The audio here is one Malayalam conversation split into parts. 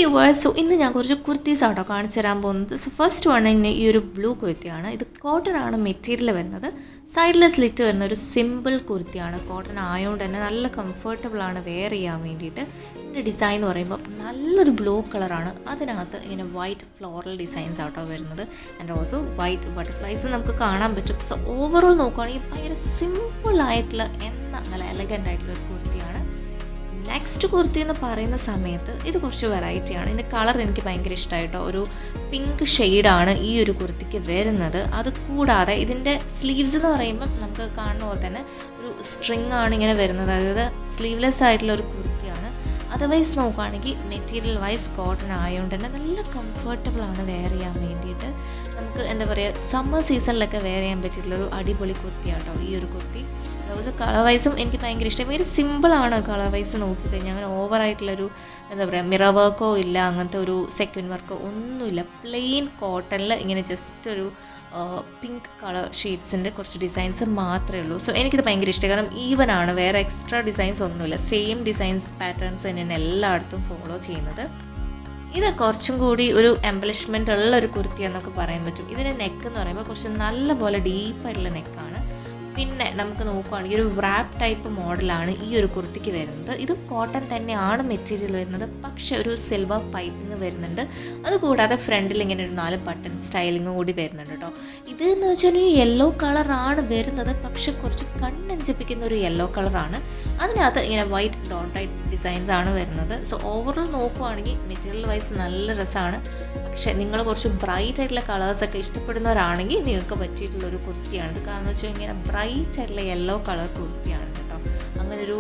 വ്യൂവേഴ്സ്, സോ ഇന്ന് ഞാൻ കുറച്ച് കുർത്തീസ് ആട്ടോ കാണിച്ചു തരാൻ പോകുന്നത്. സോ ഫസ്റ്റ് വൺ തന്നെ ഈ ഒരു ബ്ലൂ കുർത്തിയാണ്. ഇത് കോട്ടൺ ആണ് മെറ്റീരിയൽ വരുന്നത്. സൈഡിൽ സ്ലിറ്റ് വരുന്ന ഒരു സിമ്പിൾ കുർത്തിയാണ്. കോട്ടൺ ആയതുകൊണ്ട് തന്നെ നല്ല കംഫർട്ടബിൾ ആണ് വെയർ ചെയ്യാൻ വേണ്ടിയിട്ട്. ഇതിൻ്റെ ഡിസൈൻ എന്ന് പറയുമ്പോൾ നല്ലൊരു ബ്ലൂ കളറാണ്. അതിനകത്ത് ഇങ്ങനെ വൈറ്റ് ഫ്ലോറൽ ഡിസൈൻസ് ആട്ടോ വരുന്നത്. ആൻഡ് ഓൾസോ വൈറ്റ് ബട്ടർഫ്ലൈസ് നമുക്ക് കാണാൻ പറ്റും. സോ ഓവറോൾ നോക്കുകയാണെങ്കിൽ ഭയങ്കര സിമ്പിളായിട്ടുള്ള നല്ല എലഗൻ്റ് ആയിട്ടുള്ള ഒരു കുർത്തിയാണ്. നെക്സ്റ്റ് കുർത്തി എന്ന് പറയുന്ന സമയത്ത് ഇത് കുറച്ച് വെറൈറ്റിയാണ്. ഇതിൻ്റെ കളർ എനിക്ക് ഭയങ്കര ഇഷ്ടമായിട്ടോ. ഒരു പിങ്ക് ഷെയ്ഡാണ് ഈ ഒരു കുർത്തിക്ക് വരുന്നത്. അത് കൂടാതെ ഇതിൻ്റെ സ്ലീവ്സ് എന്ന് പറയുമ്പം നമുക്ക് കാണുന്ന പോലെ തന്നെ ഒരു സ്ട്രിങ് ആണ് ഇങ്ങനെ വരുന്നത്. അതായത് സ്ലീവ്ലെസ് ആയിട്ടുള്ള ഒരു കുർത്തിയാണ്. അതർവൈസ് നോക്കുകയാണെങ്കിൽ മെറ്റീരിയൽ വൈസ് കോട്ടൺ ആയതുകൊണ്ട് തന്നെ നല്ല കംഫർട്ടബിൾ ആണ് വെയർ ചെയ്യാൻ വേണ്ടിയിട്ട്. നമുക്ക് എന്താ പറയുക, സമ്മർ സീസണിലൊക്കെ വെയർ ചെയ്യാൻ പറ്റിയിട്ടുള്ളൊരു അടിപൊളി കുർത്തിയാട്ടോ ഈ ഒരു കുർത്തി. റോസ് കളർ വൈസും എനിക്ക് ഭയങ്കര ഇഷ്ടം. ഭയങ്കര സിമ്പിളാണ് കളർ വൈസ് നോക്കിക്കഴിഞ്ഞാൽ. അങ്ങനെ ഓവറായിട്ടുള്ളൊരു എന്താ പറയുക മിറർ വർക്കോ ഇല്ല, അങ്ങനത്തെ ഒരു സെക്വൻ വർക്കോ ഒന്നുമില്ല. പ്ലെയിൻ കോട്ടണിൽ ഇങ്ങനെ ജസ്റ്റ് ഒരു പിങ്ക് കളർ ഷെയ്ഡ്സിൻ്റെ കുറച്ച് ഡിസൈൻസ് മാത്രമേ ഉള്ളൂ. സോ എനിക്കിത് ഭയങ്കര ഇഷ്ടം. കാരണം ഈവൻ ആണ്, വേറെ എക്സ്ട്രാ ഡിസൈൻസ് ഒന്നുമില്ല. സെയിം ഡിസൈൻസ് പാറ്റേൺസ് തന്നെയാണ് എല്ലായിടത്തും ഫോളോ ചെയ്യുന്നത്. ഇത് കുറച്ചും കൂടി ഒരു എംബലിഷ്മെൻ്റ് ഉള്ള ഒരു കുർത്തി എന്നൊക്കെ പറയാൻ പറ്റും. ഇതിൻ്റെ നെക്ക് എന്ന് പറയുമ്പോൾ കുറച്ച് നല്ല പോലെ ഡീപ്പായിട്ടുള്ള നെക്കാണ്. പിന്നെ നമുക്ക് നോക്കുകയാണെങ്കിൽ ഒരു റാപ്പ് ടൈപ്പ് മോഡലാണ് ഈ ഒരു കുർത്തിക്ക് വരുന്നത്. ഇതും കോട്ടൺ തന്നെയാണ് മെറ്റീരിയൽ വരുന്നത്, പക്ഷേ ഒരു സിൽവർ പൈപ്പിങ് വരുന്നുണ്ട്. അതുകൂടാതെ ഫ്രണ്ടിൽ ഇങ്ങനെ ഒരു 4 ബട്ടൺ സ്റ്റൈലിങ് കൂടി വരുന്നുണ്ട് കേട്ടോ. ഇത് എന്ന് വെച്ചാൽ ഒരു യെല്ലോ കളറാണ് വരുന്നത്, പക്ഷെ കുറച്ച് കണ്ണഞ്ചിപ്പിക്കുന്ന ഒരു യെല്ലോ കളറാണ്. അതിനകത്ത് ഇങ്ങനെ വൈറ്റ് ഡോട്ടായിട്ട് ഡിസൈൻസ് ആണ് വരുന്നത്. സോ ഓവറോൾ നോക്കുകയാണെങ്കിൽ മെറ്റീരിയൽ വൈസ് നല്ല രസമാണ്. പക്ഷേ നിങ്ങൾ കുറച്ച് ബ്രൈറ്റ് ആയിട്ടുള്ള കളേഴ്സൊക്കെ ഇഷ്ടപ്പെടുന്നവരാണെങ്കിൽ നിങ്ങൾക്ക് പറ്റിയിട്ടുള്ളൊരു കുർത്തിയാണിത്. കാരണം എന്ന് വെച്ചാൽ ഇങ്ങനെ ബ്രൈറ്റ് ആയിട്ടുള്ള യെല്ലോ കളർ കുർത്തിയാണ് കേട്ടോ. അങ്ങനൊരു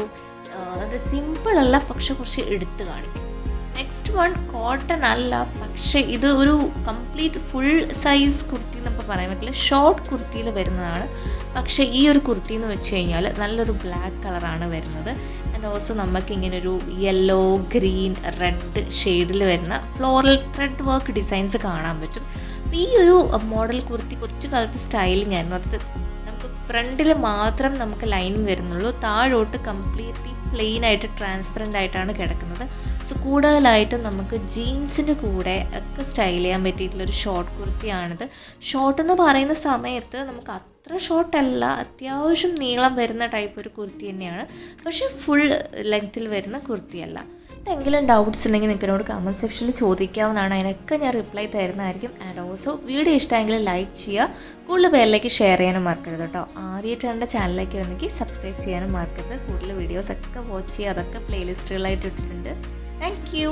സിമ്പിളല്ല, പക്ഷെ കുറച്ച് എടുത്ത് കാണിക്കും. നെക്സ്റ്റ് വൺ കോട്ടൺ അല്ല, പക്ഷേ ഇത് ഒരു കംപ്ലീറ്റ് ഫുൾ സൈസ് കുർത്തി നമുക്ക് പറയാൻ പറ്റില്ല. ഷോർട്ട് കുർത്തിയിൽ വരുന്നതാണ്. പക്ഷേ ഈ ഒരു കുർത്തി എന്ന് വെച്ച് കഴിഞ്ഞാൽ നല്ലൊരു ബ്ലാക്ക് കളറാണ് വരുന്നത്. ആൻഡ് ഓൾസോ നമുക്ക് ഇങ്ങനൊരു യെല്ലോ, ഗ്രീൻ, റെഡ് ഷെയ്ഡിൽ വരുന്ന ഫ്ലോറൽ ത്രെഡ് വർക്ക് ഡിസൈൻസ് കാണാൻ പറ്റും. അപ്പോൾ ഈ ഒരു മോഡൽ കുർത്തി കുറച്ച് കാലത്ത് സ്റ്റൈലിംഗ് ആയിരുന്നു. അത് നമുക്ക് ഫ്രണ്ടിൽ മാത്രം നമുക്ക് ലൈനിങ് വരുന്നുള്ളൂ, താഴോട്ട് കംപ്ലീറ്റ്ലി പ്ലെയിൻ ആയിട്ട് ട്രാൻസ്പെറൻ്റ് ആയിട്ടാണ് കിടക്കുന്നത്. സോ കൂടുതലായിട്ട് നമുക്ക് ജീൻസിൻ്റെ കൂടെ ഒക്കെ സ്റ്റൈൽ ചെയ്യാൻ പറ്റിയിട്ടുള്ളൊരു ഷോർട്ട് കുർത്തിയാണിത്. ഷോർട്ട് എന്ന് പറയുന്ന സമയത്ത് നമുക്ക് അത്ര ഷോർട്ടല്ല, അത്യാവശ്യം നീളം വരുന്ന ടൈപ്പ് ഒരു കുർത്തി തന്നെയാണ്, പക്ഷേ ഫുൾ ലെങ്ത്തിൽ വരുന്ന കുർത്തിയല്ല. എന്തെങ്കിലും ഡൗട്ട്സ് ഉണ്ടെങ്കിൽ നിങ്ങളോട് കമൻറ്റ് സെക്ഷനിൽ ചോദിക്കാവുന്നതാണ്. അതിനൊക്കെ ഞാൻ റിപ്ലൈ തരുന്നതായിരിക്കും. ആൻഡ് ഓൾസോ വീഡിയോ ഇഷ്ടമെങ്കിൽ ലൈക്ക് ചെയ്യുക, കൂടുതൽ പേരിലേക്ക് ഷെയർ ചെയ്യാനും മറക്കരുത് കേട്ടോ. ആദ്യമായിട്ടാണ് എൻ്റെ ചാനലിലേക്ക് വന്നെങ്കിൽ സബ്സ്ക്രൈബ് ചെയ്യാനും മറക്കരുത്. കൂടുതൽ വീഡിയോസൊക്കെ വാച്ച് ചെയ്യുക, അതൊക്കെ പ്ലേലിസ്റ്റുകളായിട്ട് ഇട്ടിട്ടുണ്ട്. Thank you.